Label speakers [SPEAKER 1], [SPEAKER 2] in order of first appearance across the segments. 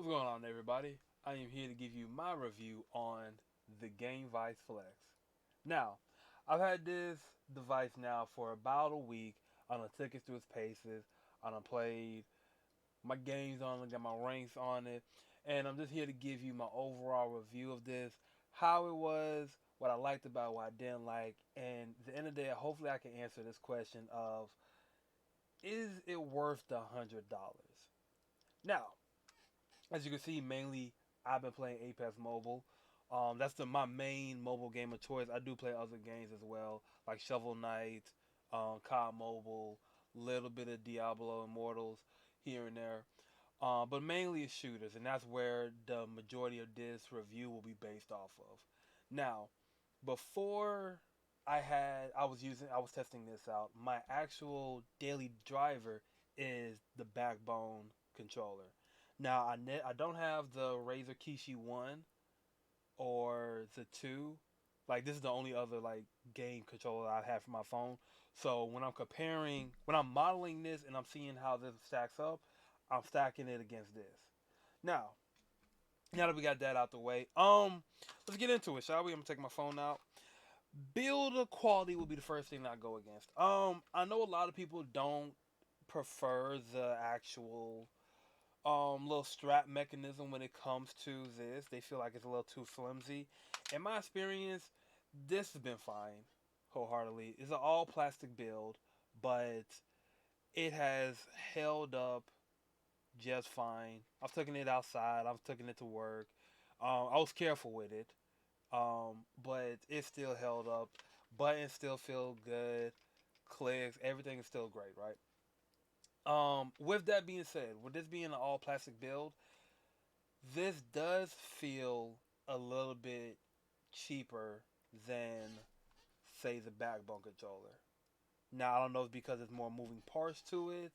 [SPEAKER 1] What's going on, everybody? I am here to give you my review on the gamevice Flex. Now, I've had this device now for about a week. I done took it through its paces. I done played my games on it, got my ranks on it, and I'm just here to give you my overall review of this, how it was, what I liked about it, what I didn't like, and at the end of the day, hopefully I can answer this question of, is it worth the $100? Now, as you can see, mainly I've been playing Apex Mobile. That's my main mobile game of choice. I do play other games as well, like Shovel Knight, COD Mobile, little bit of Diablo Immortals here and there. But mainly it's shooters, and that's where the majority of this review will be based off of. Now, before I was testing this out. My actual daily driver is the Backbone controller. Now I don't have the Razer Kishi 1 or the 2. Like this is the only other like game controller I have for my phone. So when I'm modeling this and I'm seeing how this stacks up, I'm stacking it against this. Now, now that we got that out the way, let's get into it, shall we? I'm gonna take my phone out. Build quality will be the first thing that I go against. I know a lot of people don't prefer the actual little strap mechanism when it comes to this. They feel like it's a little too flimsy. In my experience, this has been fine, wholeheartedly. It's an all plastic build, but it has held up just fine. I've taken it outside. I've taken it to work. I was careful with it, but it still held up. Buttons still feel good. Clicks, everything is still great, right? With that being said, with this being an all plastic build, this does feel a little bit cheaper than, say, the backbone controller. Now I don't know if it's because there's more moving parts to it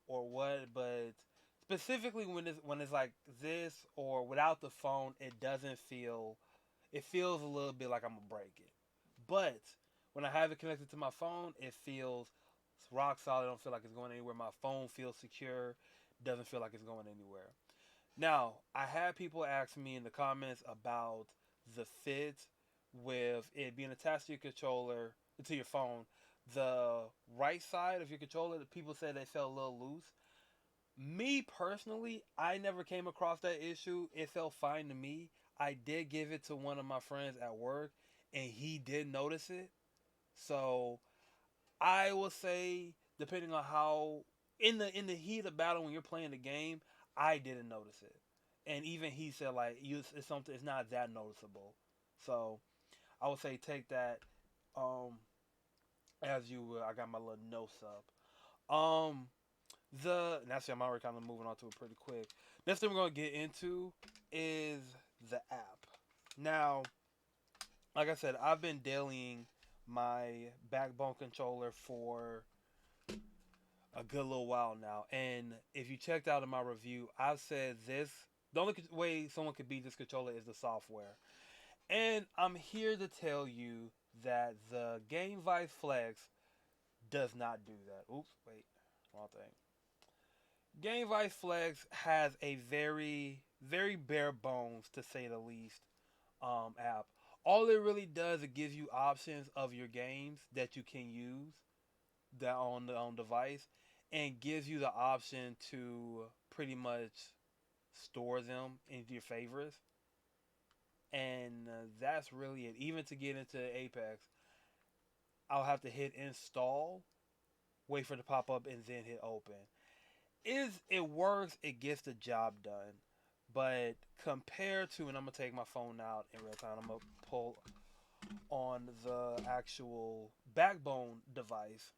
[SPEAKER 1] or what, but specifically when it's like this or without the phone, it doesn't feel. It feels a little bit like I'm gonna break it. But when I have it connected to my phone, it feels rock solid. I don't feel like it's going anywhere. My phone feels secure. Doesn't feel like it's going anywhere. Now, I had people ask me in the comments about the fit with it being attached to your controller, to your phone. The right side of your controller, the people said they felt a little loose. Me personally, I never came across that issue. It felt fine to me. I did give it to one of my friends at work, and he did notice it. So I will say, depending on how in the heat of battle when you're playing the game, I didn't notice it, and even he said like it's something. It's not that noticeable. So I would say take that um as you will. I got my little notes up. And actually I'm already kind of moving on to it pretty quick. Next thing we're gonna get into is the app. Now, like I said, I've been dailying my backbone controller for a good little while now. And if you checked out in my review, I've said this the only way someone could beat this controller is the software. And I'm here to tell you that the gamevice Flex does not do that. Oops, wait, wrong thing. gamevice Flex has a very bare bones, to say the least, app. All it really does, it gives you options of your games that you can use that on the on device, and gives you the option to pretty much store them into your favorites. And that's really it. Even to get into Apex, I'll have to hit install, wait for it to pop up, and then hit open. Is it works? It gets the job done. But compared to, and I'm gonna take my phone out in real time. I'm gonna pull on the actual backbone device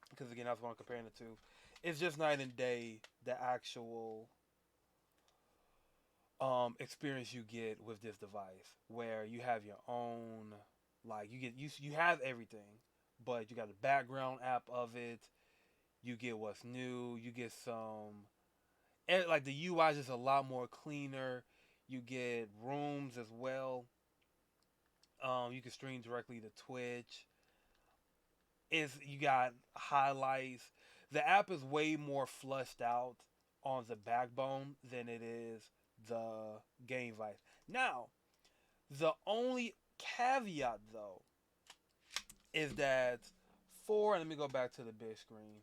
[SPEAKER 1] because again, that's what I'm comparing it to. It's just night and day the actual experience you get with this device, where you have your own, like you have everything, but you got the background app of it. You get what's new. You get some, like the UI is just a lot more cleaner. You get rooms as well. You can stream directly to Twitch. Is you got highlights. The app is way more flushed out on the backbone than it is the game vice. Now, the only caveat though is that for let me go back to the big screen.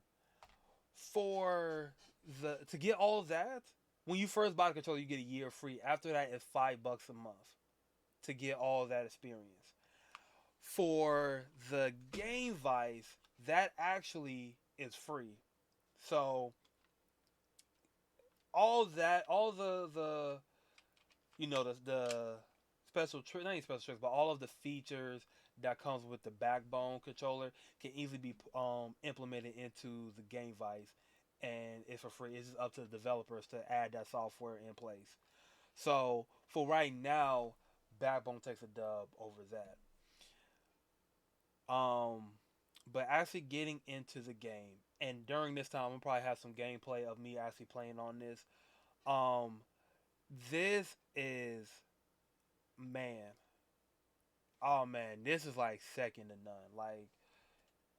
[SPEAKER 1] For the to get all of that, when you first buy the controller, you get a year free. After that, it's $5 a month to get all of that experience. For the game vice, that actually is free. So all the the special trick, not even special tricks, but all of the features that comes with the backbone controller can easily be implemented into the game vice, and it's for free. It's just up to the developers to add that software in place. So for right now, backbone takes a dub over that. Um, but actually getting into the game, and during this time, I'm gonna probably have some gameplay of me actually playing on this. Um, this is man, oh man, this is like second to none. Like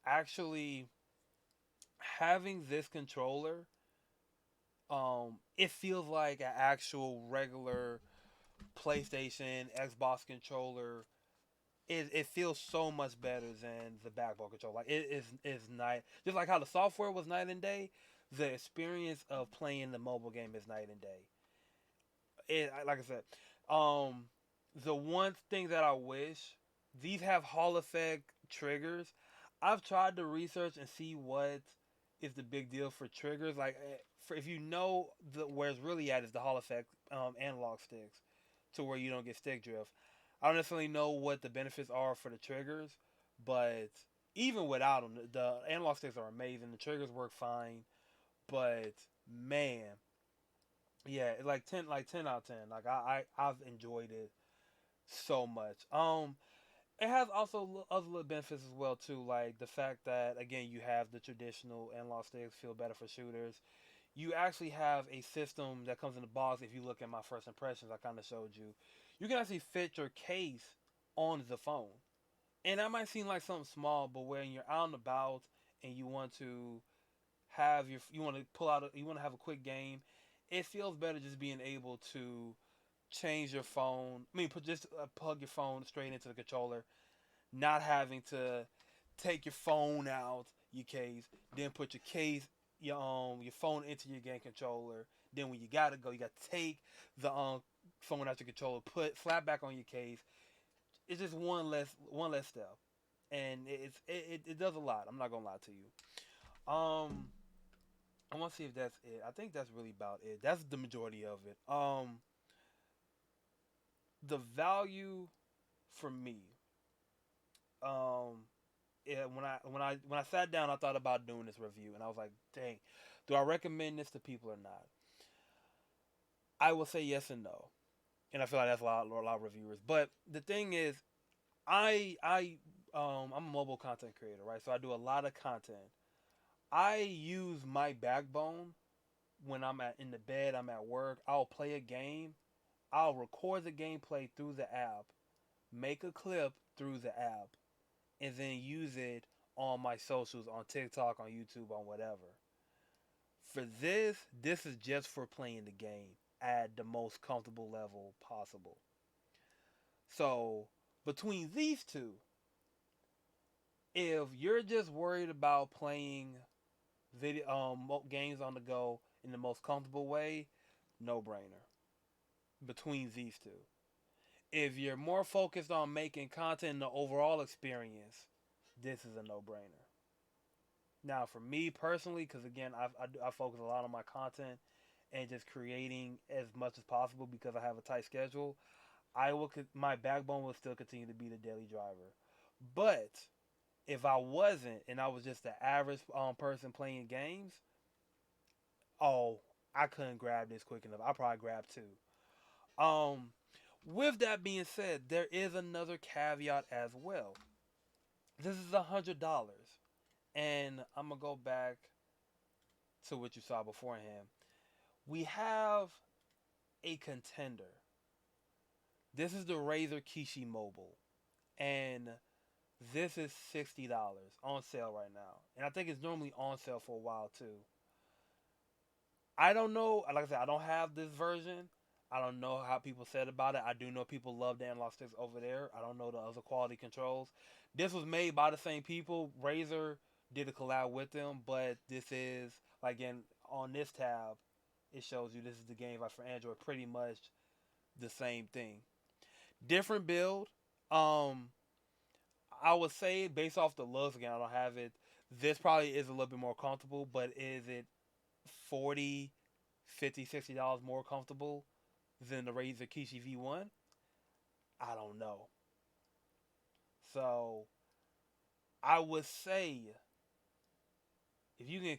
[SPEAKER 1] actually having this controller, it feels like an actual regular PlayStation, Xbox controller. It feels so much better than the backbone controller. Like it is night. Just like how the software was night and day, the experience of playing the mobile game is night and day. Like I said, um, the one thing that I wish these have Hall effect triggers. I've tried to research and see what is the big deal for triggers. Like, for if you know where it's really at is the Hall effect analog sticks, to where you don't get stick drift. I don't necessarily know what the benefits are for the triggers, but even without them, the analog sticks are amazing. The triggers work fine, but man, yeah, like 10 out of 10. Like I've enjoyed it so much. It has also other little benefits as well too, like the fact that again you have the traditional analog sticks feel better for shooters. You actually have a system that comes in the box. If you look at my first impressions, I kind of showed you. You can actually fit your case on the phone, and that might seem like something small, but when you're out and about and you want to you want to pull out you want to have a quick game, it feels better just being able to change your phone. I mean, just plug your phone straight into the controller, not having to take your phone out your case, then put your phone into your game controller. Then when you gotta go, you gotta take the phone out your controller, slap back on your case. It's just one less step, and it does a lot. I'm not gonna lie to you. I want to see if that's it. I think that's really about it. That's the majority of it. The value for me, um, yeah, when I sat down, I thought about doing this review, and I was like, dang, do I recommend this to people or not? I will say yes and no, and I feel like that's a lot of reviewers. But the thing is, I'm a mobile content creator, right? So I do a lot of content. I use my backbone when in the bed, I'm at work. I'll play a game. I'll record the gameplay through the app, make a clip through the app, and then use it on my socials, on TikTok, on YouTube, on whatever. For this is just for playing the game at the most comfortable level possible. So between these two, if you're just worried about playing video games on the go in the most comfortable way, no brainer. Between these two, if you're more focused on making content and the overall experience, this is a no brainer. Now, for me personally, because again, I focus a lot on my content and just creating as much as possible because I have a tight schedule. My backbone will still continue to be the daily driver. But if I wasn't and I was just the average person playing games, oh, I couldn't grab this quick enough. I probably grab two. Um, with that being said, there is another caveat as well. This is $100, and I'm gonna go back to what you saw beforehand. We have a contender. This is the Razer Kishi Mobile, and this is $60 on sale right now, and I think it's normally on sale for a while too. I don't know. Like I said, I don't have this version. I don't know how people said about it. I do know people love the analog sticks over there. I don't know the other quality controls. This was made by the same people. Razer did a collab with them, but this is like in on this tab, it shows you this is the game for Android. Pretty much the same thing. Different build. Um, I would say based off the looks, again, I don't have it. This probably is a little bit more comfortable, but is it 40, 50, $60 more comfortable than the Razer Kishi V1? I don't know. So I would say if you can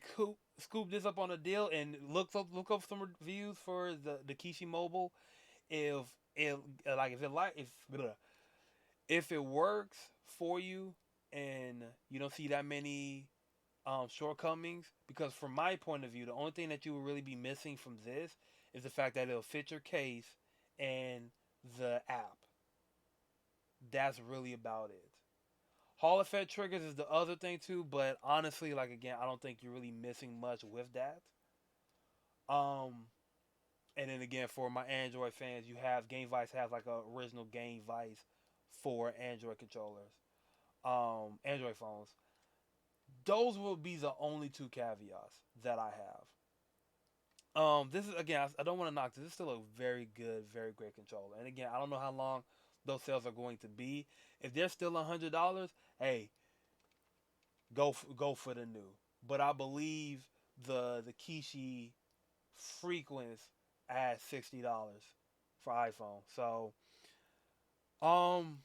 [SPEAKER 1] scoop this up on a deal and look up some reviews for the Kishi Mobile, if it like if it like if it works for you and you don't see that many shortcomings, because from my point of view, the only thing that you will really be missing from this is the fact that it'll fit your case and the app. That's really about it. Hall effect triggers is the other thing too, but honestly, like again, I don't think you're really missing much with that. Um, and then again, for my Android fans, you have gamevice has like a original gamevice for Android controllers, Android phones. Those will be the only two caveats that I have. This is again, I don't want to knock this. This is still a very good, very great controller. And again, I don't know how long those sales are going to be. If they're still $100, hey, go for the new. But I believe the Kishi frequents at $60 for iPhone. So um,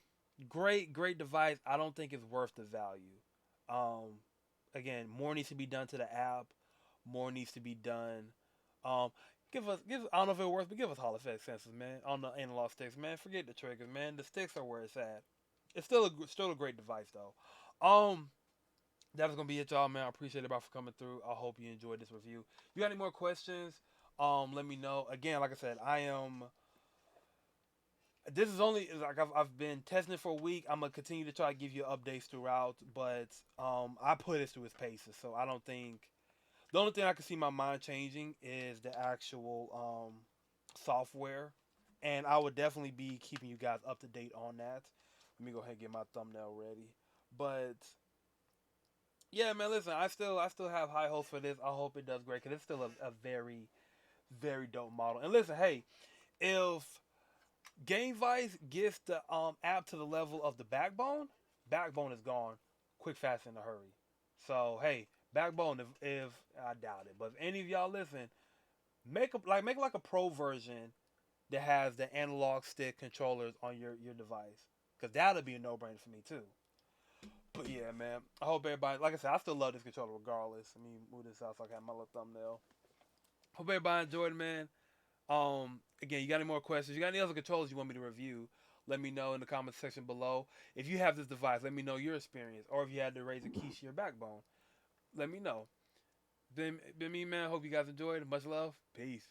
[SPEAKER 1] great device. I don't think it's worth the value. Um, again, more needs to be done to the app. More needs to be done. Um, give. I don't know if it works, but give us Hall effect sensors, man, on the analog sticks, man. Forget the triggers, man. The sticks are where it's at. It's still a great device though. That is gonna be it, y'all, man. I appreciate it for coming through. I hope you enjoyed this review. If you got any more questions, let me know. Again, like I said, I am. This is only like I've been testing it for a week. I'm gonna continue to try to give you updates throughout, but I put it through its paces, so I don't think the only thing I can see my mind changing is the actual software, and I would definitely be keeping you guys up to date on that. Let me go ahead and get my thumbnail ready. But yeah, man, listen, I still have high hopes for this. I hope it does great because it's still a very very dope model. And listen, hey, if GameVice gets the app to the level of the Backbone, Backbone is gone quick, fast, in a hurry. So hey, Backbone, if I doubt it, but if any of y'all listen, make like a pro version that has the analog stick controllers on your device, because that'll be a no brainer for me too. But yeah, man, I hope everybody, like I said, I still love this controller regardless. Let me move this out so I can have my little thumbnail. Hope everybody enjoyed, man. Again, you got any more questions? You got any other controllers you want me to review? Let me know in the comment section below. If you have this device, let me know your experience. Or if you had to raise a Kishi or Backbone, let me know. Been me, man. Hope you guys enjoyed. Much love. Peace.